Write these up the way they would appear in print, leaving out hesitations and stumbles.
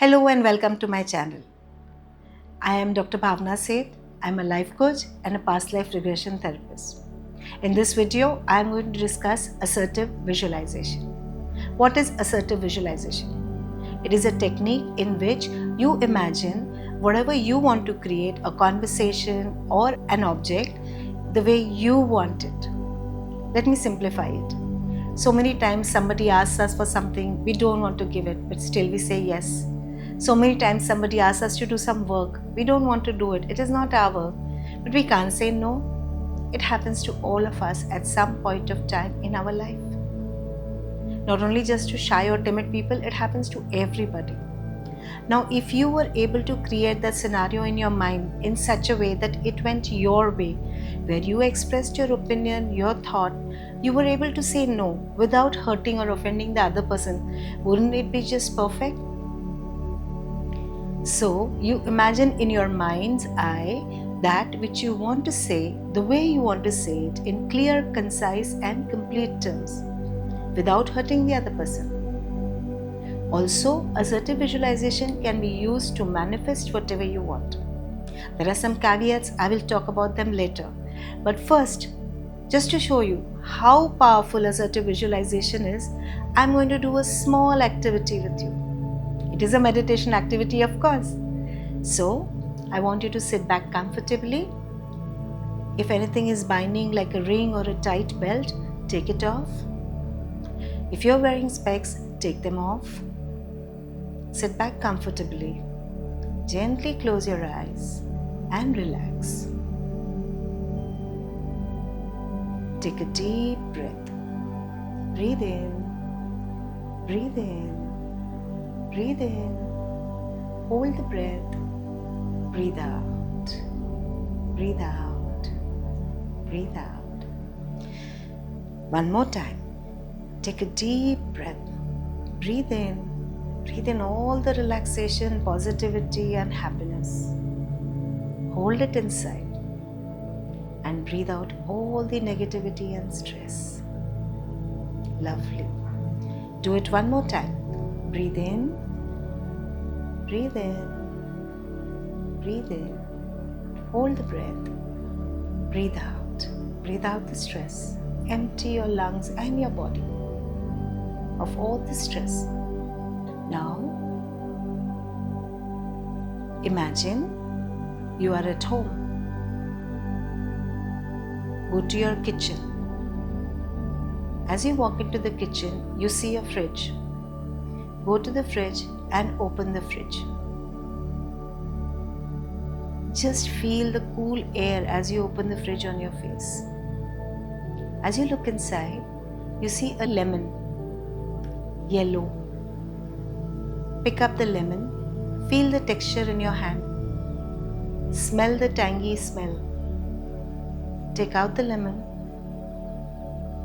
Hello and welcome to my channel. I am Dr. Bhavna Seth. I'm a life coach and a past life regression therapist. In this video, I am going to discuss assertive visualization. What is assertive visualization? It is a technique in which you imagine whatever you want to create, a conversation or an object, the way you want it. Let me simplify it. So many times somebody asks us for something, we don't want to give it, but still we say yes. So many times somebody asks us to do some work, we don't want to do it, it is not our work, but we can't say no. It happens to all of us at some point of time in our life. Not only just to shy or timid people, it happens to everybody. Now, if you were able to create that scenario in your mind in such a way that it went your way, where you expressed your opinion, your thought, you were able to say no without hurting or offending the other person, wouldn't it be just perfect? So, you imagine in your mind's eye that which you want to say, the way you want to say it, in clear, concise, and complete terms, without hurting the other person. Also, assertive visualization can be used to manifest whatever you want. There are some caveats, I will talk about them later. But first, just to show you how powerful assertive visualization is, I'm going to do a small activity with you. It is a meditation activity, of course. So, I want you to sit back comfortably. If anything is binding like a ring or a tight belt, take it off. If you're wearing specs, take them off. Sit back comfortably. Gently close your eyes and relax. Take a deep breath. Breathe in. Breathe in. Breathe in. Hold the breath. Breathe out. Breathe out. Breathe out. One more time. Take a deep breath. Breathe in. Breathe in all the relaxation, positivity, and happiness. Hold it inside. And breathe out all the negativity and stress. Lovely. Do it one more time. Breathe in. Breathe in. Breathe in. Hold the breath. Breathe out. Breathe out the stress. Empty your lungs and your body of all the stress. Now, imagine you are at home. Go to your kitchen. As you walk into the kitchen, you see a fridge. Go to the fridge and open the fridge. Just feel the cool air as you open the fridge on your face. As you look inside, you see a lemon, yellow. Pick up the lemon, feel the texture in your hand. Smell the tangy smell. Take out the lemon.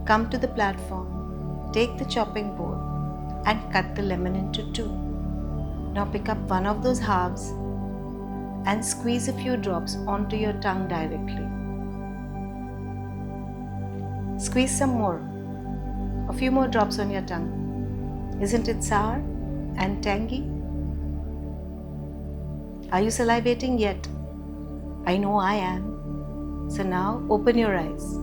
Come to the platform. Take the chopping board and cut the lemon into two. Now pick up one of those halves and squeeze a few drops onto your tongue directly. Squeeze some more, a few more drops on your tongue. Isn't it sour and tangy? Are you salivating yet? I know I am. So now open your eyes.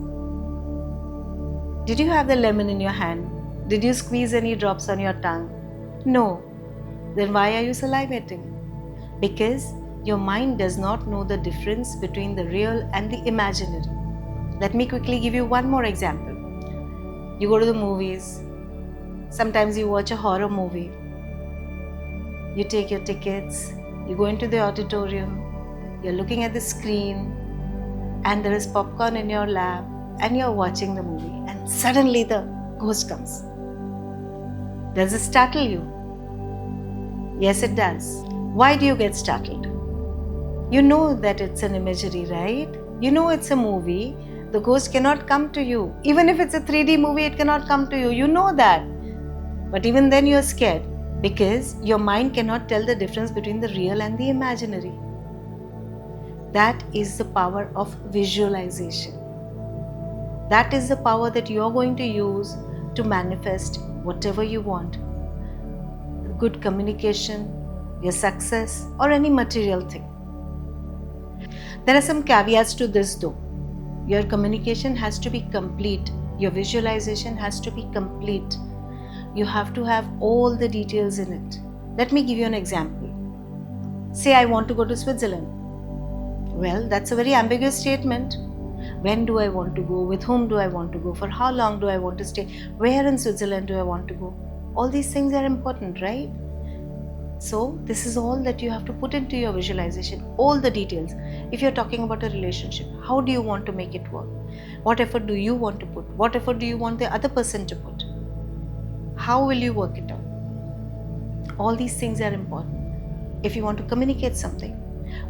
Did you have the lemon in your hand? Did you squeeze any drops on your tongue? No. Then why are you salivating? Because your mind does not know the difference between the real and the imaginary. Let me quickly give you one more example. You go to the movies. Sometimes you watch a horror movie. You take your tickets. You go into the auditorium. You're looking at the screen. And there is popcorn in your lap. And you're watching the movie. And suddenly the ghost comes. Does it startle you? Yes, it does. Why do you get startled? You know that it's an imagery, right? You know it's a movie. The ghost cannot come to you. Even if it's a 3D movie, it cannot come to you. You know that. But even then you're scared because your mind cannot tell the difference between the real and the imaginary. That is the power of visualization. That is the power that you're going to use to manifest whatever you want. Good communication, your success, or any material thing. There are some caveats to this though. Your communication has to be complete. Your visualization has to be complete. You have to have all the details in it. Let me give you an example. Say I want to go to Switzerland. Well, that's a very ambiguous statement. When do I want to go? With whom do I want to go? For how long do I want to stay? Where in Switzerland do I want to go? All these things are important, right? So this is all that you have to put into your visualization, all the details. If you're talking about a relationship, how do you want to make it work? What effort do you want to put? What effort do you want the other person to put? How will you work it out? All these things are important. If you want to communicate something,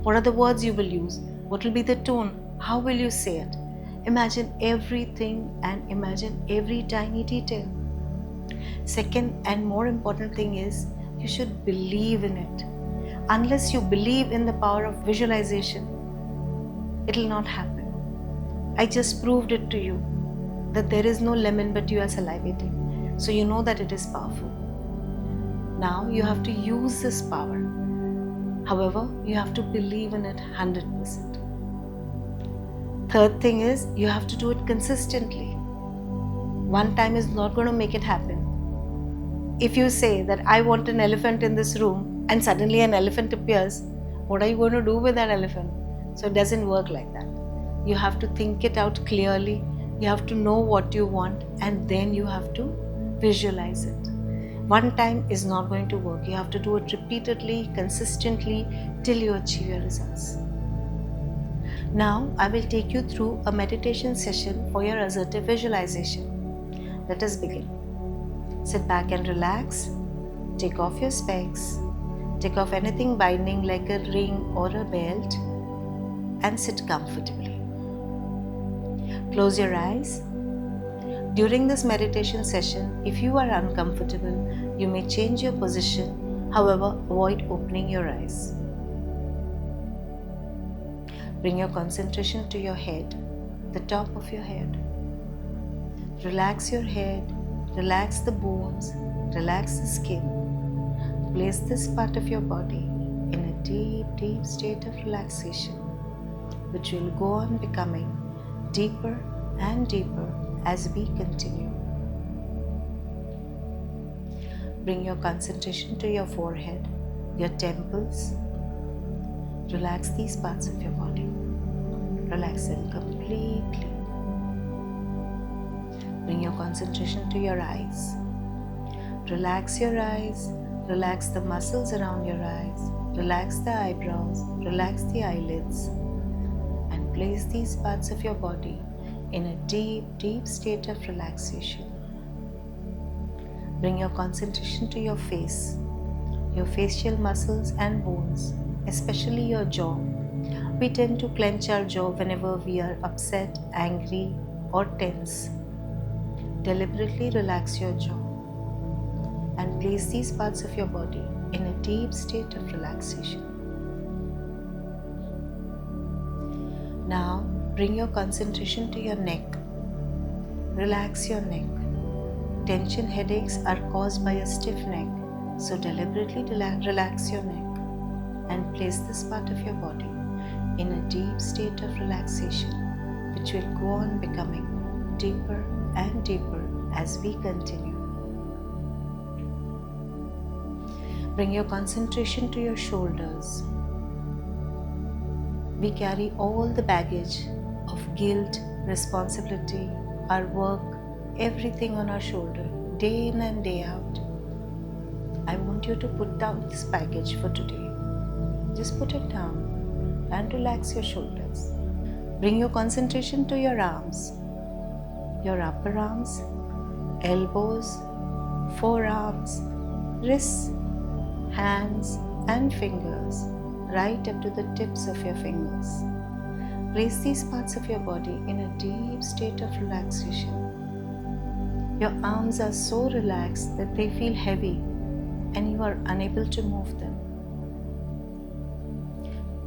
what are the words you will use? What will be the tone? How will you say it? Imagine everything and imagine every tiny detail. Second and more important thing is, you should believe in it. Unless you believe in the power of visualization, it will not happen. I just proved it to you that there is no lemon but you are salivating. So you know that it is powerful. Now you have to use this power. However, you have to believe in it 100%. Third thing is, you have to do it consistently. One time is not going to make it happen. If you say that I want an elephant in this room and suddenly an elephant appears, what are you going to do with that elephant? So it doesn't work like that. You have to think it out clearly. You have to know what you want and then you have to visualize it. One time is not going to work. You have to do it repeatedly, consistently till you achieve your results. Now I will take you through a meditation session for your assertive visualization. Let us begin. Sit back and relax. Take off your specs. Take off anything binding like a ring or a belt and sit comfortably. Close your eyes. During this meditation session, if you are uncomfortable, you may change your position. However, avoid opening your eyes. Bring your concentration to your head, the top of your head. Relax your head. Relax the bones, relax the skin. Place this part of your body in a deep, deep state of relaxation, which will go on becoming deeper and deeper as we continue. Bring your concentration to your forehead, your temples. Relax these parts of your body. Relax them completely. Bring your concentration to your eyes. Relax your eyes. Relax the muscles around your eyes. Relax the eyebrows. Relax the eyelids. And place these parts of your body in a deep, deep state of relaxation. Bring your concentration to your face, your facial muscles and bones, especially your jaw. We tend to clench our jaw whenever we are upset, angry, or tense. Deliberately relax your jaw and place these parts of your body in a deep state of relaxation. Now bring your concentration to your neck. Relax your neck. Tension headaches are caused by a stiff neck, so deliberately relax your neck and place this part of your body in a deep state of relaxation, which will go on becoming deeper and deeper as we continue. Bring your concentration to your shoulders. We carry all the baggage of guilt, responsibility, our work, everything on our shoulder, day in and day out. I want you to put down this baggage for today. Just put it down and relax your shoulders. Bring your concentration to your arms. Your upper arms, elbows, forearms, wrists, hands and fingers, right up to the tips of your fingers. Place these parts of your body in a deep state of relaxation. Your arms are so relaxed that they feel heavy and you are unable to move them.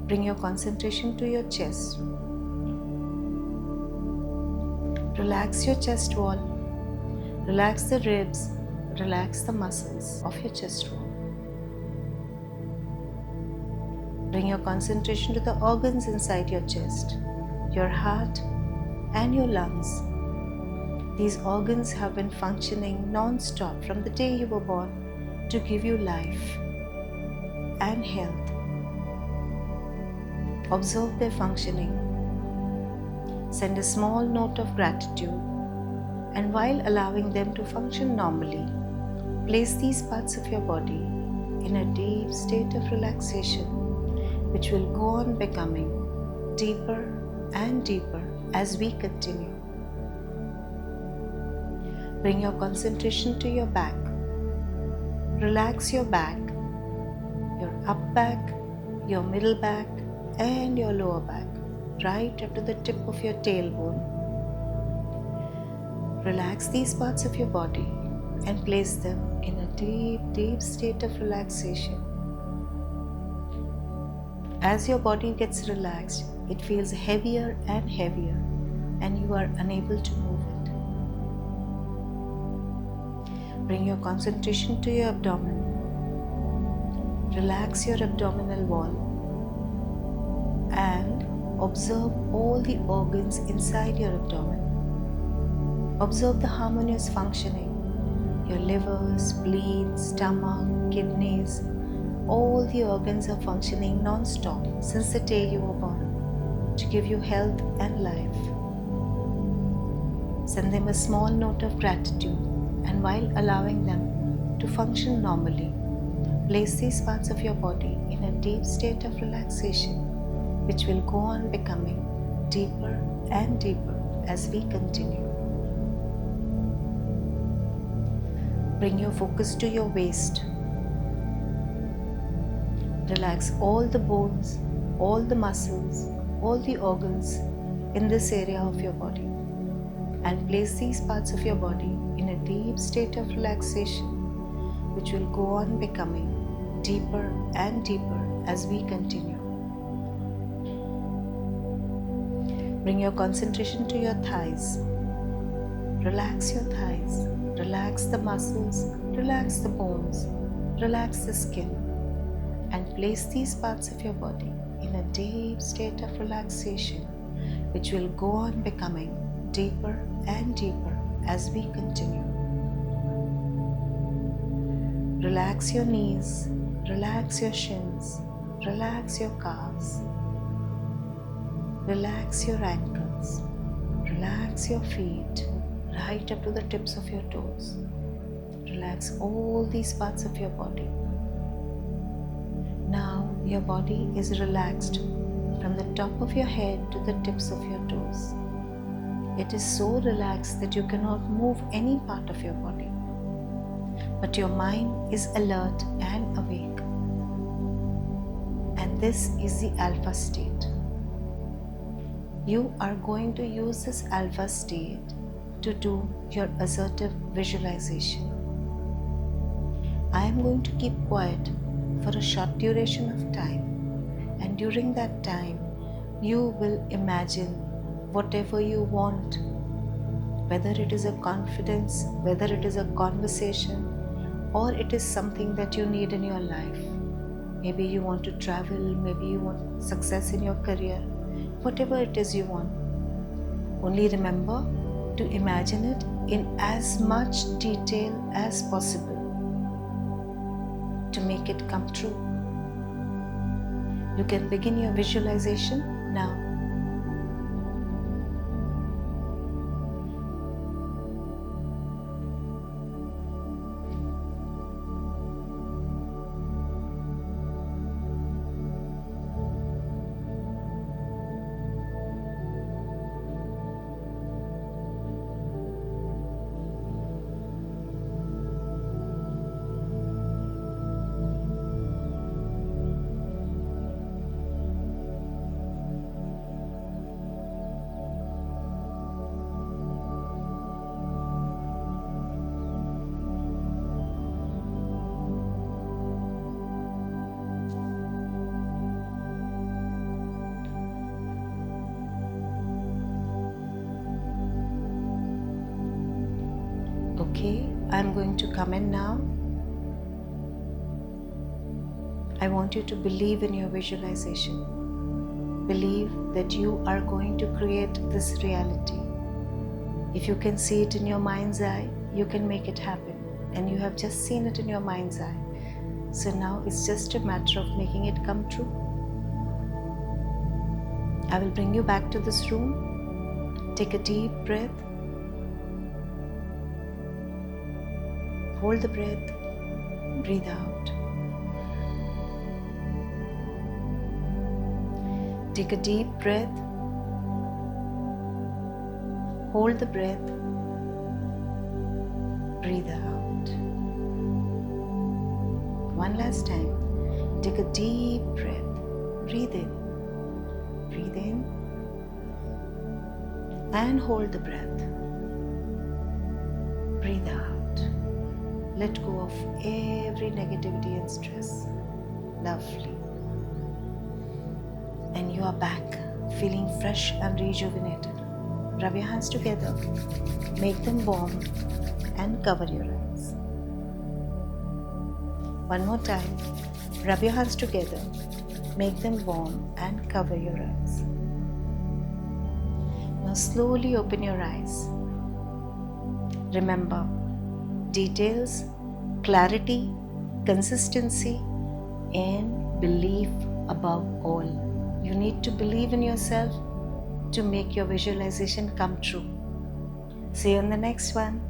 Bring your concentration to your chest. Relax your chest wall. Relax the ribs. Relax the muscles of your chest wall. Bring your concentration to the organs inside your chest, your heart, and your lungs. These organs have been functioning non-stop from the day you were born to give you life and health. Observe their functioning. Send a small note of gratitude, and while allowing them to function normally, place these parts of your body in a deep state of relaxation, which will go on becoming deeper and deeper as we continue. Bring your concentration to your back. Relax your back, your up back, your middle back, and your lower back, right up to the tip of your tailbone. Relax these parts of your body and place them in a deep, deep state of relaxation. As your body gets relaxed, it feels heavier and heavier, and you are unable to move it. Bring your concentration to your abdomen. Relax your abdominal wall and observe all the organs inside your abdomen. Observe the harmonious functioning. Your liver, spleen, stomach, kidneys, all the organs are functioning non-stop since the day you were born to give you health and life. Send them a small note of gratitude, and while allowing them to function normally, place these parts of your body in a deep state of relaxation, which will go on becoming deeper and deeper as we continue. Bring your focus to your waist. Relax all the bones, all the muscles, all the organs in this area of your body, and place these parts of your body in a deep state of relaxation, which will go on becoming deeper and deeper as we continue. Bring your concentration to your thighs. Relax your thighs. Relax the muscles, relax the bones, relax the skin, and place these parts of your body in a deep state of relaxation, which will go on becoming deeper and deeper as we continue. Relax your knees, relax your shins, relax your calves, relax your ankles, relax your feet, right up to the tips of your toes. Relax all these parts of your body. Now your body is relaxed from the top of your head to the tips of your toes. It is so relaxed that you cannot move any part of your body. But your mind is alert and awake. And this is the alpha state. You are going to use this alpha state to do your assertive visualization. I am going to keep quiet for a short duration of time, and during that time you will imagine whatever you want, whether it is a confidence, whether it is a conversation, or it is something that you need in your life. Maybe you want to travel, maybe you want success in your career, whatever it is you want. Only remember to imagine it in as much detail as possible to make it come true. You can begin your visualization now. Okay, I'm going to come in now. I want you to believe in your visualization. Believe that you are going to create this reality. If you can see it in your mind's eye, you can make it happen. And you have just seen it in your mind's eye. So now it's just a matter of making it come true. I will bring you back to this room. Take a deep breath. Hold the breath. Breathe out. Take a deep breath. Hold the breath. Breathe out. One last time. Take a deep breath. Breathe in. Breathe in. And hold the breath. Breathe out. Let go of every negativity and stress. Lovely. And you are back, feeling fresh and rejuvenated. Rub your hands together, make them warm, and cover your eyes. One more time, rub your hands together, make them warm, and cover your eyes. Now slowly open your eyes. Remember, details, clarity, consistency, and belief above all. You need to believe in yourself to make your visualization come true. See you in the next one.